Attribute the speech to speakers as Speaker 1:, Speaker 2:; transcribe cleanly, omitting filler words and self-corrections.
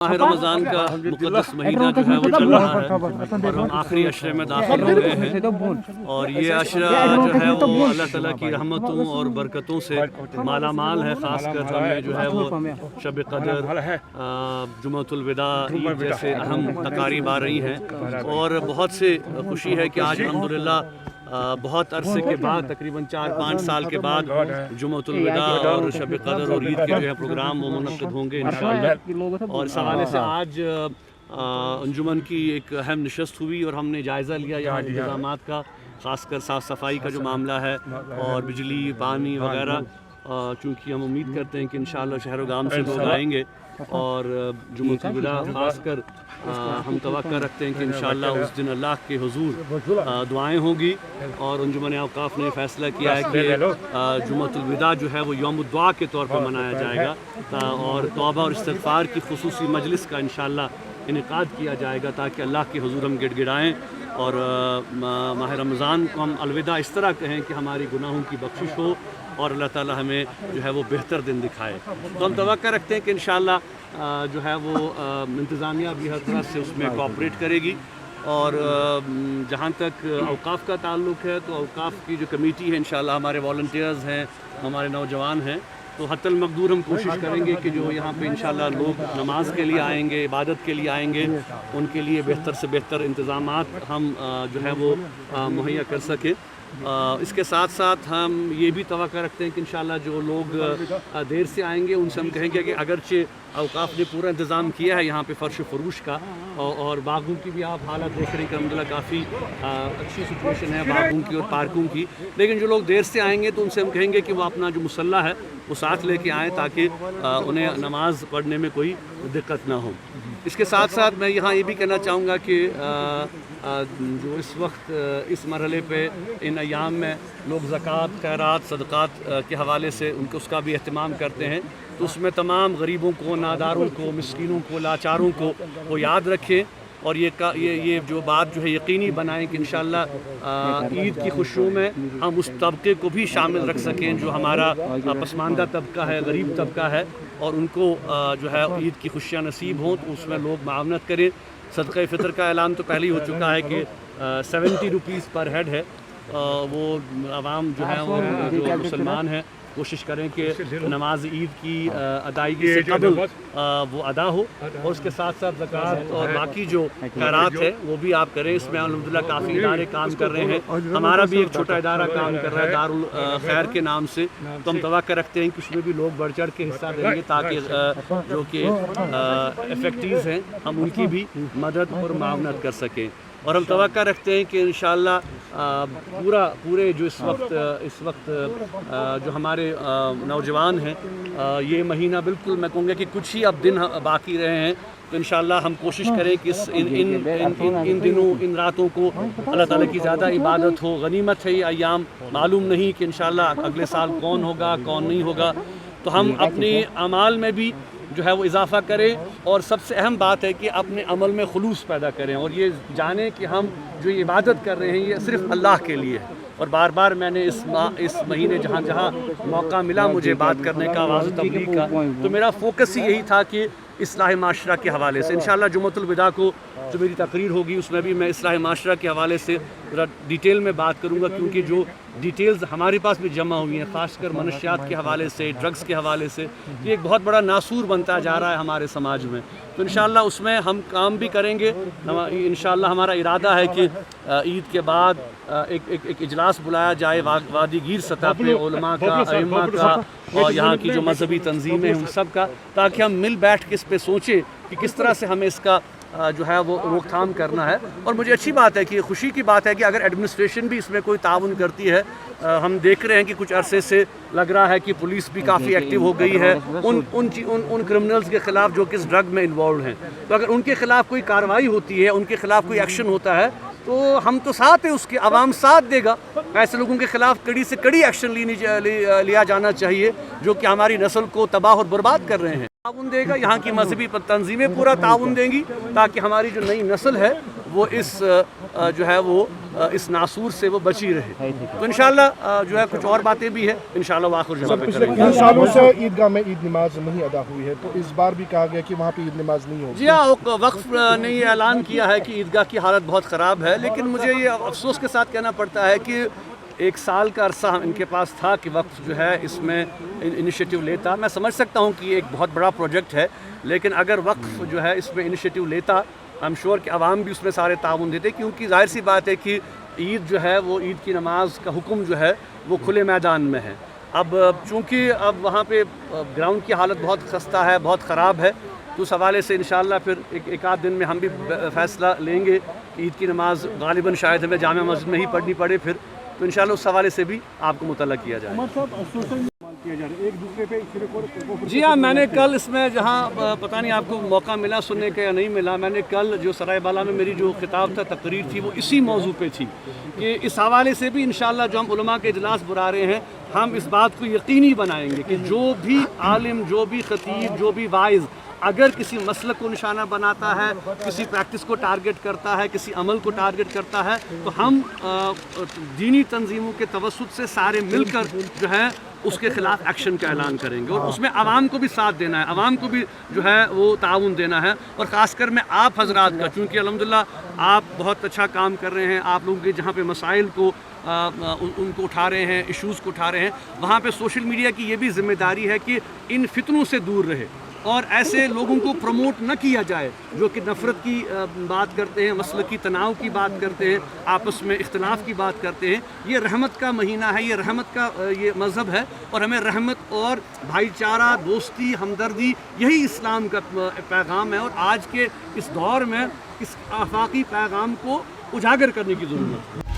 Speaker 1: माह रमज़ान का मुक़द्दस महीना जो है वो चल रहा है और हम आखिरी अशरे में दाखिल हो गए हैं और ये अशरा जो है वो अल्लाह ताला की रहमतों और बरकतों से माला माल है। ख़ासकर हमें जो है वो शब क़दर, जुमअतुल विदा, ईद जैसे अहम तकारीब आ रही हैं और बहुत से खुशी है कि आज अल्हम्दुलिल्लाह बहुत अरसे के बाद, तकरीबन 4-5 साल के बाद जुमअतुल विदा और शब क़दर और ईद के जो है प्रोग्राम वो मुनक़्क़िद होंगे इंशाअल्लाह। और इस हवाले से आज अंजुमन की एक अहम नशस्त हुई और हमने जायज़ा लिया यहाँ इंतज़ामात का, ख़ासकर साफ़ सफाई का जो मामला है और बिजली पानी वगैरह, चूँकि हम उम्मीद करते हैं कि इंशाअल्लाह शहर गाम से लोग आएंगे और जुमअतुल विदा ख़ासकर हम तवक्का रखते हैं कि इंशाअल्लाह उस दिन अल्लाह के हुजूर दुआएं होंगी। और अंजुमन औक़ाफ़ ने फ़ैसला किया है कि जुमअतुल विदा जो है वो यौम दुआ के तौर पर मनाया जाएगा और तौबा और इस्तिग़फ़ार की ख़ुसूसी मजलिस का इंशाअल्लाह इनेकाद किया जाएगा ताकि अल्लाह के हुजूर हम गिड़गिड़ाएँ और माह रमज़ान को हम अलविदा इस तरह कहें कि हमारी गुनाहों की बख्शिश हो और अल्लाह ताला हमें जो है वो बेहतर दिन दिखाए। तो हम तवक्का रखते हैं कि इंशाअल्लाह जो है वो इंतज़ामिया भी हर तरह से उसमें कोऑपरेट करेगी। और जहाँ तक औक़ाफ़ का ताल्लुक़ है तो औक़ाफ़ की जो कमेटी है इंशाअल्लाह, हमारे वॉलंटियर्स हैं, हमारे नौजवान हैं, तो हत्तल मक़दूर हम कोशिश करेंगे कि जो यहाँ पे इंशाअल्लाह लोग नमाज के लिए आएंगे, इबादत के लिए आएंगे, उनके लिए बेहतर से बेहतर इंतज़ामात हम जो है वो मुहैया कर सकें। इसके साथ साथ हम ये भी तवक्का रखते हैं कि इंशाअल्लाह जो लोग देर से आएंगे उनसे हम कहेंगे कि अगरचे औक़ाफ़ ने पूरा इंतज़ाम किया है यहाँ पे फ़र्श फ़ुरूश का और बागों की भी आप हालत देख रहे हैं कि अल्हम्दुलिल्लाह काफ़ी अच्छी सिचुएशन है बागों की और पार्कों की, लेकिन जो लोग देर से आएंगे तो उनसे हम कहेंगे कि वो अपना जो मुसल्ला है वो साथ लेके आएँ ताकि उन्हें नमाज़ पढ़ने में कोई दिक्कत ना हो। इसके साथ साथ मैं यहाँ ये भी कहना चाहूँगा कि जो इस वक्त इस मरहले पे इन अयाम में लोग ज़कात, खैरात, सदक़ात के हवाले से उसका भी एहतमाम करते हैं, तो उसमें तमाम गरीबों को, नादारों को, मिस्कीनों को, लाचारों को वो याद रखें और ये जो बात जो है यकीनी बनाएं कि इंशाअल्लाह ईद की खुशियों में हम उस तबके को भी शामिल रख सकें जो हमारा पसमानदा तबका है, गरीब तबका है, और उनको जो है ईद की खुशियाँ नसीब हों तो उसमें लोग मावनत करें। सदक़े फ़ितर का ऐलान तो पहले ही हो चुका है कि 70 रुपीज़ पर हेड है, वो आवाम जो है वो जो मुसलमान हैं कोशिश करें कि नमाज ईद की अदायगी से कबल वो अदा हो और उसके साथ साथ ज़कात और बाकी जो खैरात है वो भी आप करें। इसमें अल्हम्दुलिल्लाह काफ़ी इदारे काम कर रहे हैं, हमारा भी एक छोटा इदारा काम कर रहा है दारुल खैर के नाम से, तो हम तवक्का रखते हैं कि उसमें भी लोग बढ़ चढ़ के हिस्सा देंगे ताकि जो कि इफ़ेक्टिव्स हैं हम उनकी भी मदद और मावनत कर सकें। और हम तवक्का रखते हैं कि इंशाअल्लाह पूरे जो इस वक्त जो हमारे नौजवान हैं, ये महीना बिल्कुल मैं कहूँगा कि कुछ ही अब दिन बाकी रहे हैं, तो इंशाअल्लाह हम कोशिश करें कि इन दिनों, इन रातों को अल्लाह ताला की ज़्यादा इबादत हो। गनीमत है ये अयाम, मालूम नहीं कि इंशाअल्लाह अगले साल कौन होगा कौन नहीं होगा, तो हम अपने अमाल में भी जो है वो इजाफ़ा करें और सबसे अहम बात है कि अपने अमल में खुलूस पैदा करें और ये जानें कि हम जो इबादत कर रहे हैं ये सिर्फ़ अल्लाह के लिए है। और बार बार मैंने इस महीने जहाँ जहाँ मौका मिला मुझे बात करने का, आवाज़ तबलीग का, तो मेरा फ़ोकस ही यही था कि इस्लाह माशरा के हवाले से इंशाअल्लाह जुमअतुल विदा को जो मेरी तकरीर होगी उसमें भी मैं इस्लाह माशरा के हवाले से ज़रा डिटेल में बात करूँगा, क्योंकि जो डिटेल्स हमारे पास भी जमा हुई हैं ख़ासकर मनशियात के हवाले से, ड्रग्स के हवाले से, ये एक बहुत बड़ा नासूर बनता जा रहा है हमारे समाज में। तो इंशाअल्लाह उसमें हम काम भी करेंगे। इंशाअल्लाह हमारा इरादा है कि ईद के बाद एक इजलास बुलाया जाए वादी गिर सतह पे उलमा का, अइम्मा का और यहाँ की जो मजहबी तंजीमें हैं उन सब का, ताकि हम मिल बैठ के इस पे सोचें कि किस तरह से हमें इसका जो है वो रोकथाम करना है। और मुझे अच्छी बात है कि खुशी की बात है कि अगर एडमिनिस्ट्रेशन भी इसमें कोई ताउन करती है, हम देख रहे हैं कि कुछ अरसे से लग रहा है कि पुलिस भी काफ़ी एक्टिव हो गई है उन क्रिमिनल्स के ख़िलाफ़ जो कि इस ड्रग में इन्वॉल्व हैं, तो अगर उनके ख़िलाफ़ कोई कार्रवाई होती है, उनके ख़िलाफ़ कोई एक्शन होता है तो हम तो साथ है, उसके आवाम साथ देगा। ऐसे लोगों के ख़िलाफ़ कड़ी से कड़ी एक्शन लिया जाना चाहिए जो कि हमारी नस्ल को तबाह और बर्बाद कर रहे हैं। ताउन देगा, यहाँ की मजहबी तंजीमें पूरा ताउन देंगी ताकि हमारी जो नई नस्ल है वो इस जो है वो اس ناسور سے وہ بچی رہے. تو انشاءاللہ جو ہے کچھ اور باتیں بھی ہیں انشاءاللہ وہ آخر جمعہ پہ کریں گے.
Speaker 2: پچھلے سالوں سے عیدگاہ میں عید نماز نہیں ادا ہوئی ہے، تو اس بار بھی کہا گیا کہ وہاں پہ عید نماز نہیں ہوگی.
Speaker 1: جی ہاں، وقف نے یہ اعلان کیا ہے کہ عیدگاہ کی حالت بہت خراب ہے، لیکن مجھے یہ افسوس کے ساتھ کہنا پڑتا ہے کہ 1 سال کا عرصہ ان کے پاس تھا کہ وقف جو ہے اس میں انیشیٹو لیتا. میں سمجھ سکتا ہوں کہ یہ ایک بہت بڑا پروجیکٹ ہے، لیکن اگر وقف جو ہے اس میں انیشیٹو لیتا، آئی ایم شیور کہ عوام بھی اس میں سارے تعاون دیتے، کیونکہ ظاہر سی بات ہے کہ عید جو ہے وہ عید کی نماز کا حکم جو ہے وہ کھلے میدان میں ہے. اب چونکہ اب وہاں پہ گراؤنڈ کی حالت بہت خستہ ہے، بہت خراب ہے، تو اس حوالے سے انشاءاللہ پھر ایک آدھ دن میں ہم بھی فیصلہ لیں گے کہ عید کی نماز غالباً شاید ہمیں جامع مسجد میں ہی پڑھنی پڑے پھر، تو انشاءاللہ اس حوالے سے بھی آپ کو مطلع کیا جائے. جی ہاں، میں نے کل اس میں جہاں پتہ نہیں آپ کو موقع ملا سننے کا یا نہیں ملا، میں نے کل جو سرائے بالا میں میری جو خطاب تھا، تقریر تھی، وہ اسی موضوع پہ تھی کہ اس حوالے سے بھی انشاءاللہ جو ہم علماء کے اجلاس بلا رہے ہیں، ہم اس بات کو یقینی بنائیں گے کہ جو بھی عالم، جو بھی خطیب، جو بھی واعظ اگر کسی مسلک کو نشانہ بناتا ہے، کسی پریکٹس کو ٹارگٹ کرتا ہے، کسی عمل کو ٹارگٹ کرتا ہے، تو ہم دینی تنظیموں کے توسط سے سارے مل کر جو ہے اس کے خلاف ایکشن کا اعلان کریں گے، اور اس میں عوام کو بھی ساتھ دینا ہے، عوام کو بھی جو ہے وہ تعاون دینا ہے، اور خاص کر میں آپ حضرات کا، چونکہ الحمدللہ آپ بہت اچھا کام کر رہے ہیں، آپ لوگوں کے جہاں پہ مسائل کو ان کو اٹھا رہے ہیں، ایشوز کو اٹھا رہے ہیں، وہاں پہ سوشل میڈیا کی یہ بھی ذمہ داری ہے کہ ان فتنوں سے دور رہے اور ایسے لوگوں کو پروموٹ نہ کیا جائے جو کہ نفرت کی بات کرتے ہیں، مسلکی تناؤ کی بات کرتے ہیں، آپس میں اختلاف کی بات کرتے ہیں. یہ رحمت کا مہینہ ہے، یہ رحمت کا یہ مذہب ہے، اور ہمیں رحمت اور بھائی چارہ، دوستی، ہمدردی، یہی اسلام کا پیغام ہے، اور آج کے اس دور میں اس آفاقی پیغام کو اجاگر کرنے کی ضرورت ہے.